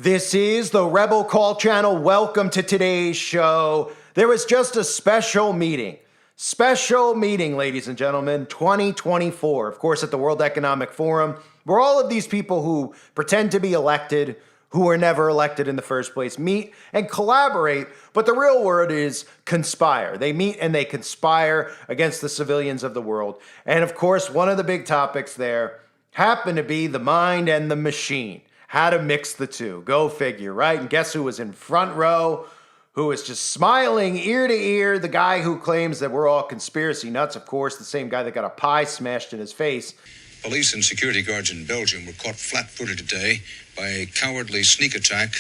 This is the Rebel Call Channel. Welcome to today's show. There was just a special meeting, ladies and gentlemen, 2024, of course, at the World Economic Forum, where all of these people who pretend to be elected, who were never elected in the first place, meet and collaborate, but the real word is conspire. They meet and they conspire against the civilians of the world. And of course, one of the big topics there happened to be the mind and the machine. How to mix the two. Go figure, right? And guess who was in front row? Who was just smiling ear to ear? The guy who claims that we're all conspiracy nuts, of course, the same guy that got a pie smashed in his face. Police and security guards in Belgium were caught flat-footed today by a cowardly sneak attack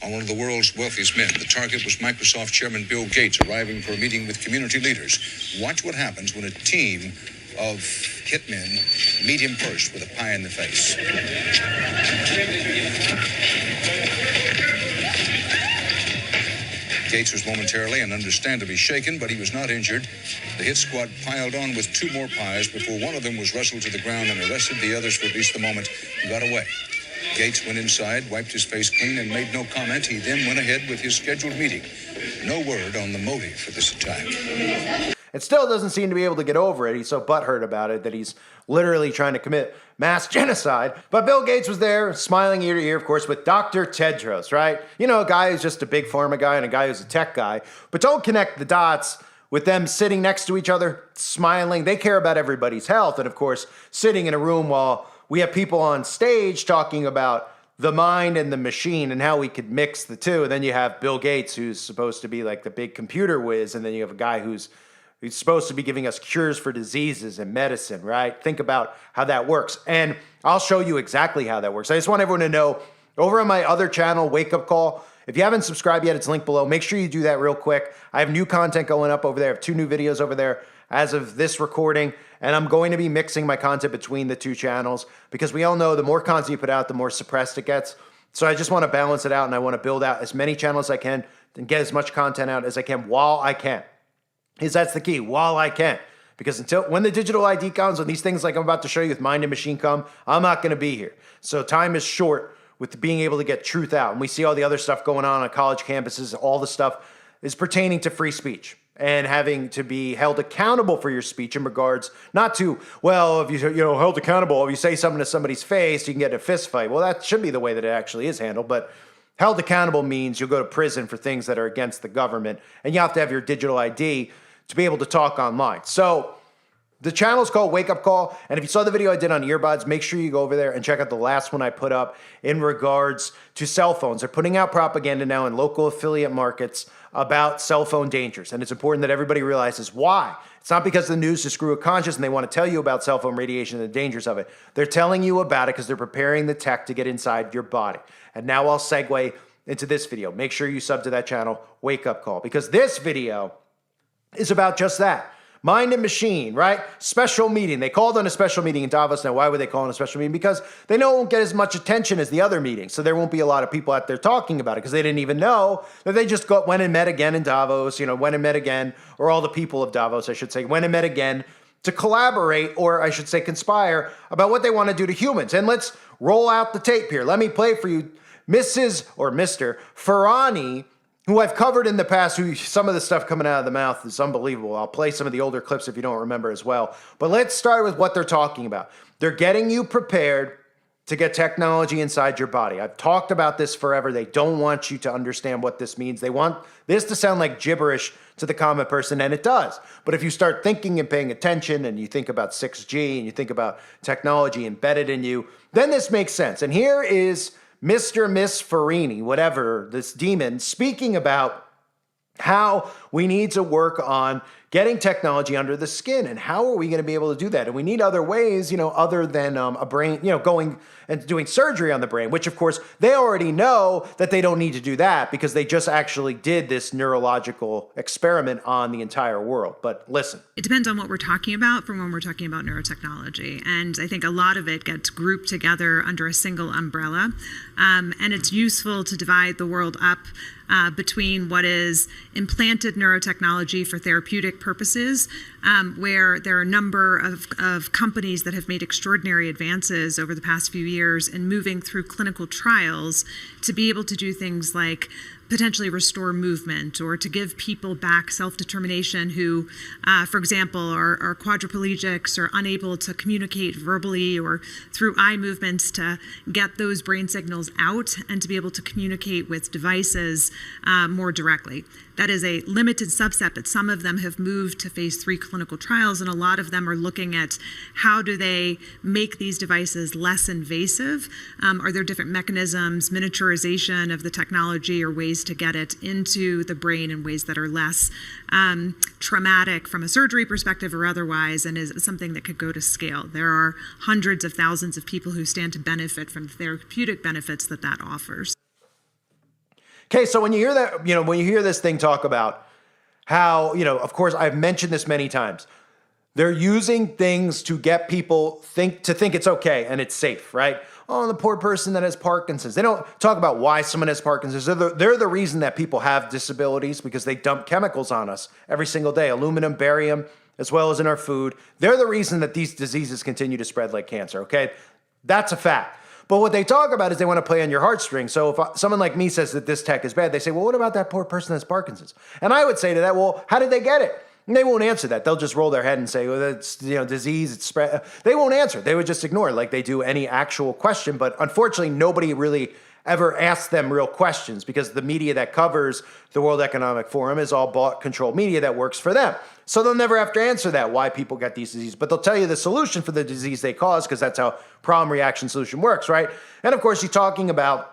on one of the world's wealthiest men. The target was Microsoft Chairman Bill Gates, arriving for a meeting with community leaders. Watch what happens when a team of hitmen meet him first with a pie in the face. Gates was momentarily and understandably shaken, but he was not injured. The hit squad piled on with two more pies before one of them was wrestled to the ground and arrested. The others, for at least the moment, got away. Gates went inside, wiped his face clean, and made no comment. He then went ahead with his scheduled meeting. No word on the motive for this attack. It still doesn't seem to be able to get over it. He's so butthurt about it that he's literally trying to commit mass genocide. But Bill Gates was there, smiling ear to ear, of course, with Dr. Tedros, right? You know, a guy who's just a big pharma guy and a guy who's a tech guy. But don't connect the dots with them sitting next to each other, smiling. They care about everybody's health. And of course, sitting in a room while we have people on stage talking about the mind and the machine and how we could mix the two. And then you have Bill Gates, who's supposed to be like the big computer whiz. And then you have a guy who's supposed to be giving us cures for diseases and medicine, right? Think about how that works. And I'll show you exactly how that works. I just want everyone to know, over on my other channel, Wake Up Call, if you haven't subscribed yet, it's linked below. Make sure you do that real quick. I have new content going up over there. I have 2 new videos over there as of this recording. And I'm going to be mixing my content between the 2 channels because we all know the more content you put out, the more suppressed it gets. So I just want to balance it out, and I want to build out as many channels as I can and get as much content out as I can while I can. That's the key, while I can. Because until when the digital ID comes, when these things like I'm about to show you with mind and machine come, I'm not going to be here. So time is short with being able to get truth out. And we see all the other stuff going on college campuses. All the stuff is pertaining to free speech and having to be held accountable for your speech in regards not to, well, if you held accountable, if you say something to somebody's face, you can get in a fist fight. Well, that should be the way that it actually is handled. But held accountable means you'll go to prison for things that are against the government, and you have to have your digital ID to be able to talk online. So the channel is called Wake Up Call. And if you saw the video I did on earbuds, make sure you go over there and check out the last one I put up in regards to cell phones. They're putting out propaganda now in local affiliate markets about cell phone dangers. And it's important that everybody realizes why. It's not because the news is screw conscious and they want to tell you about cell phone radiation and the dangers of it. They're telling you about it because they're preparing the tech to get inside your body. And now I'll segue into this video. Make sure you sub to that channel, Wake Up Call, because this video is about just that. Mind and machine, right? Special meeting. They called on a special meeting in Davos. Now, why would they call on a special meeting? Because they know it won't get as much attention as the other meetings. So there won't be a lot of people out there talking about it because they didn't even know that they just went and met again in Davos, went and met again, or all the people of Davos, I should say, went and met again to collaborate, or I should say conspire, about what they want to do to humans. And let's roll out the tape here. Let me play for you Mrs. or Mr. Farhani, who I've covered in the past, who some of the stuff coming out of the mouth is unbelievable. I'll play some of the older clips if you don't remember as well. But let's start with what they're talking about. They're getting you prepared to get technology inside your body. I've talked about this forever. They don't want you to understand what this means. They want this to sound like gibberish to the common person, and it does. But if you start thinking and paying attention, and you think about 6G, and you think about technology embedded in you, then this makes sense. And here is Mr. Miss Farhani, whatever, this demon, speaking about how we need to work on getting technology under the skin, and how are we going to be able to do that? And we need other ways, other than a brain, going and doing surgery on the brain, which of course they already know that they don't need to do that because they just actually did this neurological experiment on the entire world. But listen. It depends on what we're talking about from when we're talking about neurotechnology. And I think a lot of it gets grouped together under a single umbrella. And it's useful to divide the world up between what is implanted neurotechnology for therapeutic purposes where there are a number of companies that have made extraordinary advances over the past few years in moving through clinical trials to be able to do things like potentially restore movement or to give people back self-determination who, for example, are quadriplegics or unable to communicate verbally or through eye movements to get those brain signals out and to be able to communicate with devices more directly. That is a limited subset, but some of them have moved to phase 3 clinical trials, and a lot of them are looking at how do they make these devices less invasive? Are there different mechanisms, miniaturization of the technology, or ways to get it into the brain in ways that are less traumatic from a surgery perspective or otherwise, and is something that could go to scale? There are hundreds of thousands of people who stand to benefit from the therapeutic benefits that offers. Okay, so when you hear that, when you hear this thing talk about how, of course, I've mentioned this many times, they're using things to get people think it's okay and it's safe, right? Oh, the poor person that has Parkinson's. They don't talk about why someone has Parkinson's. They're the reason that people have disabilities because they dump chemicals on us every single day, aluminum, barium, as well as in our food. They're the reason that these diseases continue to spread like cancer, okay? That's a fact. But what they talk about is they want to play on your heartstrings. So if someone like me says that this tech is bad, they say, well, what about that poor person that's Parkinson's? And I would say to that, well, how did they get it? And they won't answer that. They'll just roll their head and say, well, that's, disease, it's spread. They won't answer. They would just ignore it like they do any actual question. But unfortunately, nobody really ever asks them real questions because the media that covers the World Economic Forum is all bought, controlled media that works for them. So they'll never have to answer that, why people get these diseases. But they'll tell you the solution for the disease they cause because that's how problem, reaction, solution works, right? And of course, you're talking about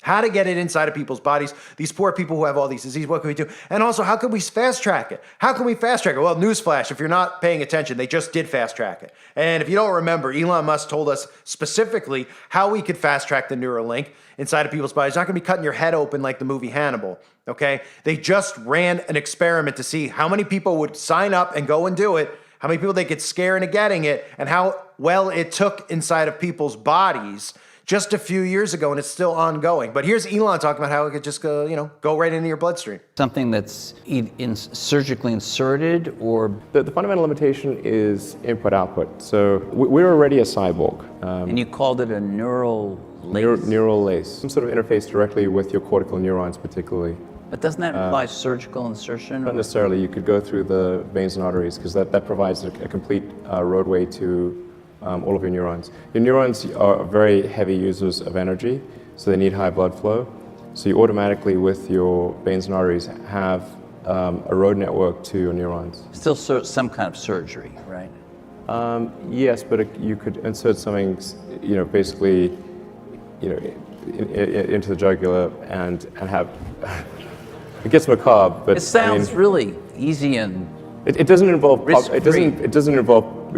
how to get it inside of people's bodies. These poor people who have all these diseases, what can we do? And also, how can we fast track it? How can we fast track it? Well, newsflash, if you're not paying attention, they just did fast track it. And if you don't remember, Elon Musk told us specifically how we could fast track the Neuralink inside of people's bodies. It's not going to be cutting your head open like the movie Hannibal, okay? They just ran an experiment to see how many people would sign up and go and do it, how many people they could scare into getting it, and how well it took inside of people's bodies just a few years ago, and it's still ongoing. But here's Elon talking about how it could just go, go right into your bloodstream. Something that's surgically inserted, or the fundamental limitation is input-output. So we're already a cyborg. And you called it a neural lace. Neural lace. Some sort of interface directly with your cortical neurons, particularly. But doesn't that imply surgical insertion? Not necessarily. You could go through the veins and arteries because that provides a complete roadway to all of your neurons. Your neurons are very heavy users of energy, so they need high blood flow. So you automatically, with your veins and arteries, have a road network to your neurons. Still some kind of surgery, right? Yes, but you could insert something, basically, into the jugular and have. It gets macabre, but it sounds really easy and it doesn't involve. risk-free. It doesn't involve,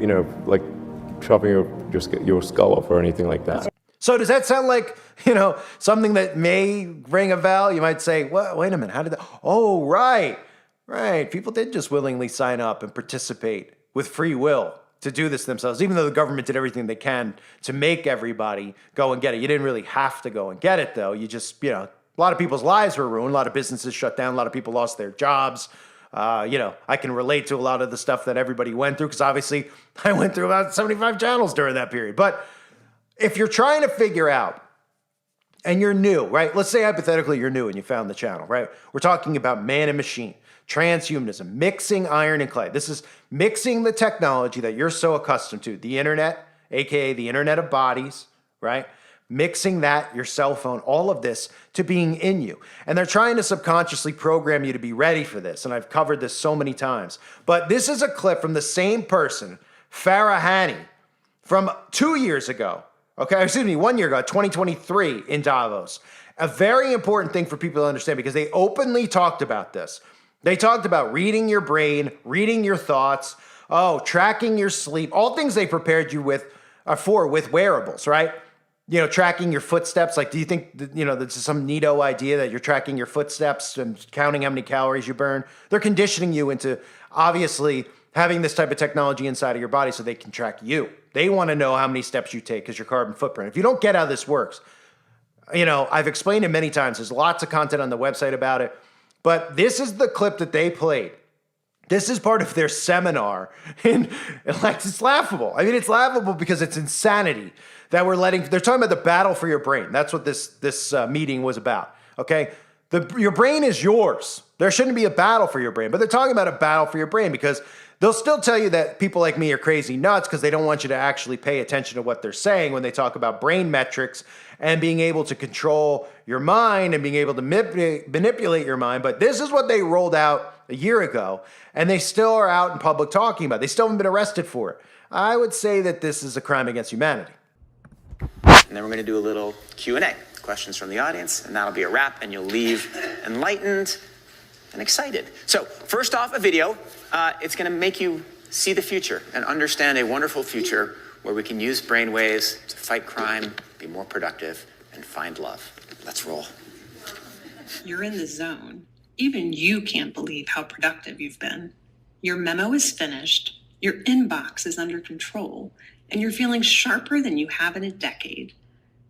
like chopping your skull off or anything like that. So does that sound like, something that may ring a bell? You might say, well, wait a minute, how did that? Oh, right. People did just willingly sign up and participate with free will to do this themselves, even though the government did everything they can to make everybody go and get it. You didn't really have to go and get it, though. You just, a lot of people's lives were ruined. A lot of businesses shut down. A lot of people lost their jobs. I can relate to a lot of the stuff that everybody went through because obviously I went through about 75 channels during that period. But if you're trying to figure out and you're new, right? Let's say hypothetically you're new and you found the channel, right? We're talking about man and machine, transhumanism, mixing iron and clay. This is mixing the technology that you're so accustomed to, the internet, aka the internet of bodies, right? Mixing that, your cell phone, all of this to being in you. And they're trying to subconsciously program you to be ready for this. And I've covered this so many times. But this is a clip from the same person, Farah Hani, from 2 years ago. 1 year ago, 2023 in Davos. A very important thing for people to understand because they openly talked about this. They talked about reading your brain, reading your thoughts, tracking your sleep, all things they prepared you with wearables, right? Tracking your footsteps. Like, do you think, this is some neato idea that you're tracking your footsteps and counting how many calories you burn? They're conditioning you into, obviously, having this type of technology inside of your body so they can track you. They want to know how many steps you take because your carbon footprint. If you don't get how this works, I've explained it many times. There's lots of content on the website about it. But this is the clip that they played This is part of their seminar. And it's laughable. I mean, it's laughable because it's insanity that they're talking about the battle for your brain. That's what this meeting was about, okay? Your brain is yours. There shouldn't be a battle for your brain, but they're talking about a battle for your brain because they'll still tell you that people like me are crazy nuts because they don't want you to actually pay attention to what they're saying when they talk about brain metrics and being able to control your mind and being able to manipulate your mind. But this is what they rolled out a year ago, and they still are out in public talking about it. They still haven't been arrested for it. I would say that this is a crime against humanity. And then we're going to do a little Q&A, questions from the audience, and that'll be a wrap, and you'll leave enlightened and excited. So first off, a video. It's going to make you see the future and understand a wonderful future where we can use brainwaves to fight crime, be more productive, and find love. Let's roll. You're in the zone. Even you can't believe how productive you've been. Your memo is finished, your inbox is under control, and you're feeling sharper than you have in a decade.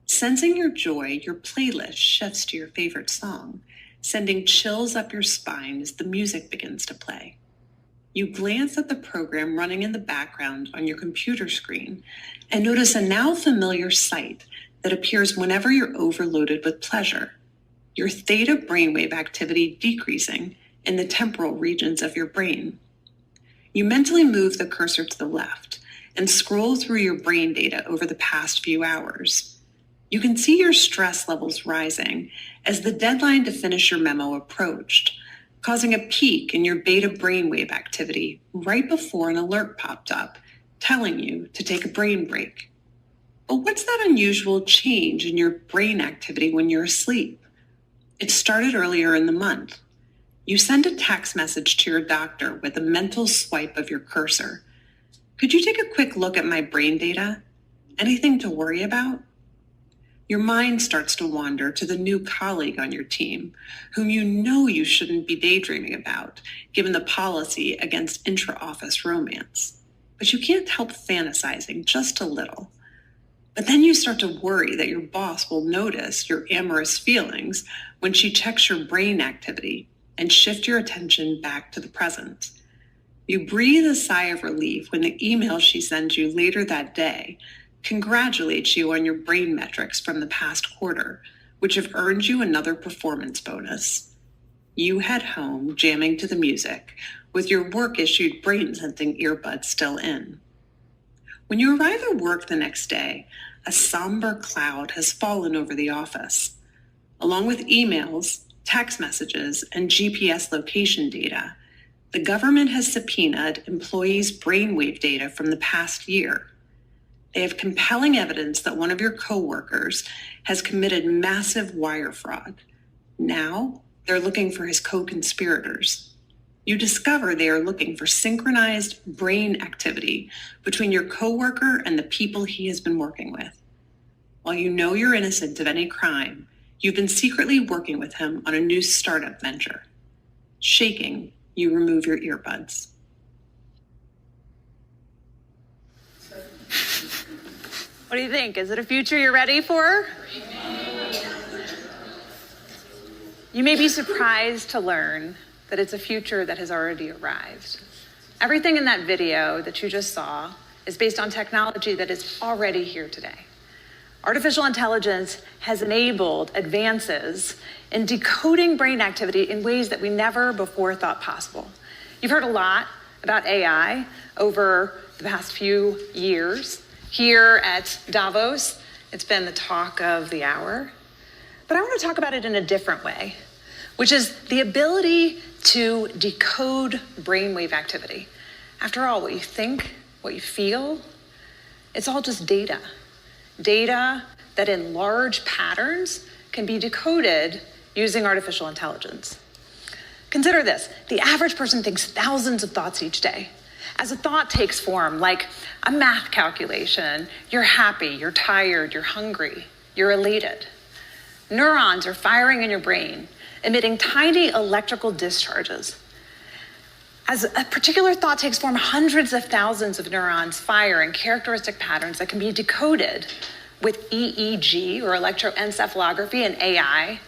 Sensing your joy, your playlist shifts to your favorite song, sending chills up your spine as the music begins to play. You glance at the program running in the background on your computer screen and notice a now familiar sight that appears whenever you're overloaded with pleasure. Your theta brainwave activity decreasing in the temporal regions of your brain. You mentally move the cursor to the left and scroll through your brain data over the past few hours. You can see your stress levels rising as the deadline to finish your memo approached, causing a peak in your beta brainwave activity right before an alert popped up, telling you to take a brain break. But what's that unusual change in your brain activity when you're asleep? It started earlier in the month. You send a text message to your doctor with a mental swipe of your cursor. Could you take a quick look at my brain data? Anything to worry about? Your mind starts to wander to the new colleague on your team, whom you know you shouldn't be daydreaming about, given the policy against intra-office romance. But you can't help fantasizing just a little. But then you start to worry that your boss will notice your amorous feelings when she checks your brain activity and shift your attention back to the present. You breathe a sigh of relief when the email she sends you later that day congratulates you on your brain metrics from the past quarter, which have earned you another performance bonus. You head home jamming to the music with your work-issued brain-sensing earbuds still in. When you arrive at work the next day, a somber cloud has fallen over the office. Along with emails, text messages, and GPS location data, the government has subpoenaed employees' brainwave data from the past year. They have compelling evidence that one of your coworkers has committed massive wire fraud. Now, they're looking for his co-conspirators. You discover they are looking for synchronized brain activity between your coworker and the people he has been working with. While you know you're innocent of any crime, you've been secretly working with him on a new startup venture. Shaking, you remove your earbuds. What do you think? Is it a future you're ready for? You may be surprised to learn that it's a future that has already arrived. Everything in that video that you just saw is based on technology that is already here today. Artificial intelligence has enabled advances in decoding brain activity in ways that we never before thought possible. You've heard a lot about AI over the past few years. Here at Davos, it's been the talk of the hour. But I want to talk about it in a different way, which is the ability to decode brainwave activity. After all, what you think, what you feel, it's all just data. Data that in large patterns can be decoded using artificial intelligence. Consider this, the average person thinks thousands of thoughts each day. As a thought takes form, like a math calculation, you're happy, you're tired, you're hungry, you're elated. Neurons are firing in your brain, emitting tiny electrical discharges. As a particular thought takes form, hundreds of thousands of neurons fire in characteristic patterns that can be decoded with EEG, or electroencephalography, and AI,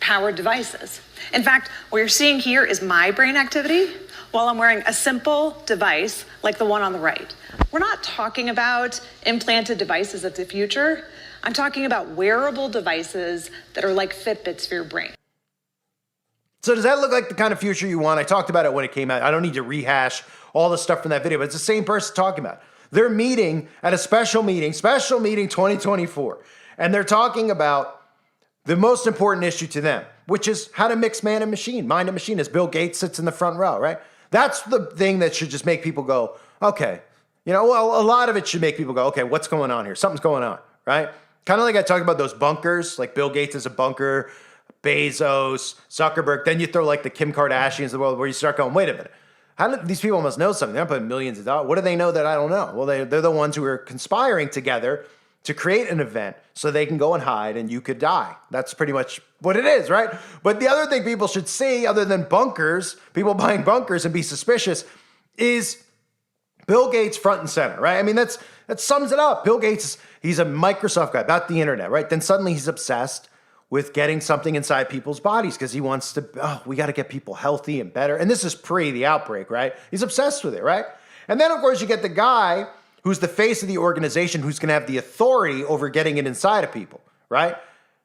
powered devices. In fact, what you're seeing here is my brain activity while I'm wearing a simple device like the one on the right. We're not talking about implanted devices of the future. I'm talking about wearable devices that are like Fitbits for your brain. So does that look like the kind of future you want? I talked about it when it came out. I don't need to rehash all the stuff from that video, but it's the same person talking about it. They're meeting at a special meeting 2024, and they're talking about the most important issue to them, which is how to mix man and machine, mind and machine, as Bill Gates sits in the front row, right? That's the thing that should just make people go, okay. Well, a lot of it should make people go, okay, what's going on here? Something's going on, right? Kind of like I talked about those bunkers, like Bill Gates is a bunker, Bezos, Zuckerberg. Then you throw like the Kim Kardashians of the world where you start going, wait a minute. These people must know something. They're putting millions of dollars. What do they know that I don't know? Well, they're the ones who are conspiring together to create an event so they can go and hide and you could die. That's pretty much what it is, right? But the other thing people should see, other than bunkers, people buying bunkers and be suspicious, is Bill Gates front and center, right? I mean, that sums it up. Bill Gates, he's a Microsoft guy about the internet, right? Then suddenly he's obsessed with getting something inside people's bodies because he wants to, we got to get people healthy and better. And this is pre the outbreak, right? He's obsessed with it, right? And then, of course, you get the guy who's the face of the organization who's going to have the authority over getting it inside of people, right?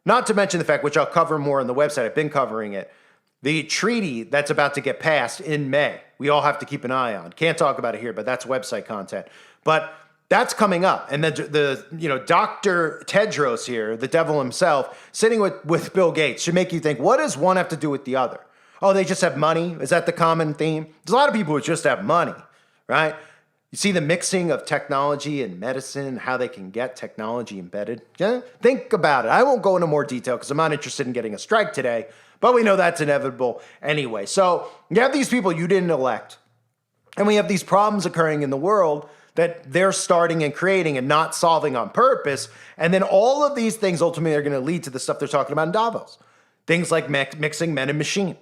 Not to mention the fact, which I'll cover more on the website, I've been covering it, the treaty that's about to get passed in May. We all have to keep an eye on. Can't talk about it here, but that's website content. But that's coming up. And then Dr. Tedros here, the devil himself, sitting with Bill Gates should make you think, what does one have to do with the other? Oh, they just have money? Is that the common theme? There's a lot of people who just have money, right? You see the mixing of technology and medicine, how they can get technology embedded. Yeah? Think about it. I won't go into more detail because I'm not interested in getting a strike today, but we know that's inevitable anyway. So you have these people you didn't elect, and we have these problems occurring in the world that they're starting and creating and not solving on purpose. And then all of these things ultimately are going to lead to the stuff they're talking about in Davos. Things like mixing men and machine,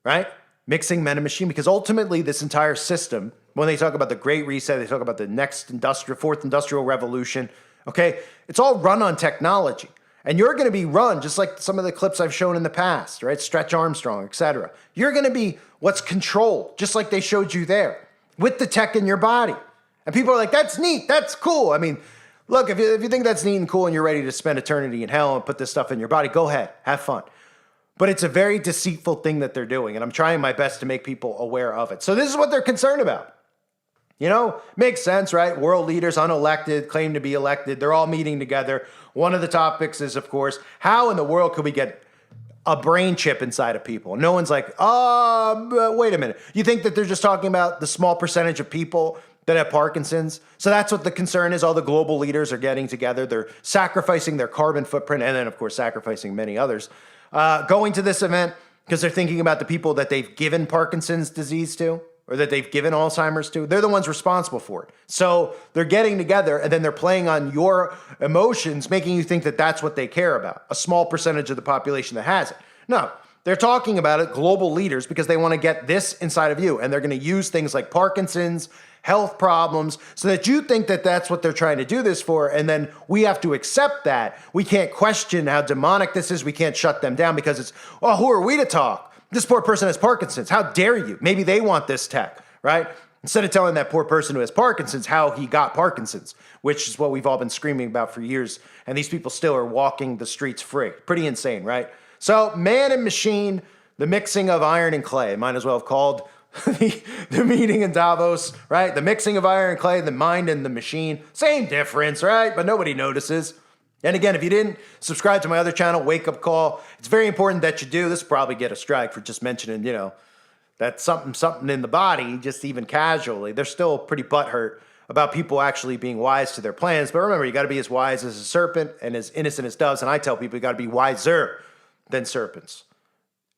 right? Mixing men and machine, because ultimately this entire system, when they talk about the Great Reset, they talk about the next fourth industrial revolution, okay? It's all run on technology. And you're going to be run, just like some of the clips I've shown in the past, right? Stretch Armstrong, etc. You're going to be what's controlled, just like they showed you there, with the tech in your body. And people are like, that's neat, that's cool. I mean, look, if you think that's neat and cool and you're ready to spend eternity in hell and put this stuff in your body, go ahead, have fun. But it's a very deceitful thing that they're doing, and I'm trying my best to make people aware of it. So this is what they're concerned about. Makes sense, right? World leaders, unelected, claim to be elected. They're all meeting together. One of the topics is, of course, how in the world could we get a brain chip inside of people? No one's like, wait a minute. You think that they're just talking about the small percentage of people that have Parkinson's? So that's what the concern is. All the global leaders are getting together. They're sacrificing their carbon footprint and then, of course, sacrificing many others. Going to this event because they're thinking about the people that they've given Parkinson's disease to, or that they've given Alzheimer's to. They're the ones responsible for it. So they're getting together and then they're playing on your emotions, making you think that that's what they care about, a small percentage of the population that has it. No, they're talking about it, global leaders, because they want to get this inside of you. And they're going to use things like Parkinson's, health problems, so that you think that that's what they're trying to do this for. And then we have to accept that. We can't question how demonic this is. We can't shut them down because it's, who are we to talk? This poor person has Parkinson's. How dare you? Maybe they want this tech, right? Instead of telling that poor person who has Parkinson's how he got Parkinson's, which is what we've all been screaming about for years. And these people still are walking the streets free. Pretty insane, right? So man and machine, the mixing of iron and clay, might as well have called the meeting in Davos, right? The mixing of iron and clay, the mind and the machine. Same difference, right? But nobody notices. And again, if you didn't subscribe to my other channel, Wake Up Call, it's very important that you do. This will probably get a strike for just mentioning, that something in the body, just even casually. They're still pretty butthurt about people actually being wise to their plans. But remember, you got to be as wise as a serpent and as innocent as doves. And I tell people you got to be wiser than serpents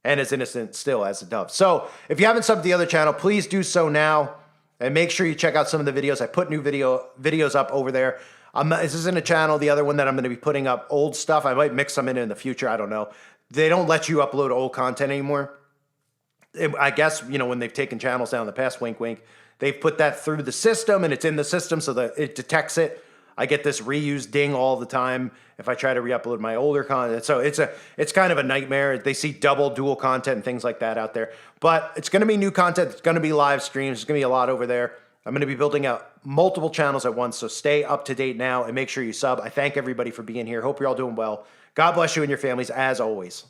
and as innocent still as a dove. So if you haven't subbed to the other channel, please do so now. And make sure you check out some of the videos. I put new videos up over there. This isn't a channel, the other one that I'm going to be putting up old stuff. I might mix some in the future. I don't know. They don't let you upload old content anymore. I guess, when they've taken channels down in the past, wink, wink, they've put that through the system and it's in the system so that it detects it. I get this reuse ding all the time if I try to re-upload my older content. So it's kind of a nightmare. They see dual content and things like that out there. But it's going to be new content. It's going to be live streams. There's going to be a lot over there. I'm going to be building out multiple channels at once. So stay up to date now and make sure you sub. I thank everybody for being here. Hope you're all doing well. God bless you and your families as always.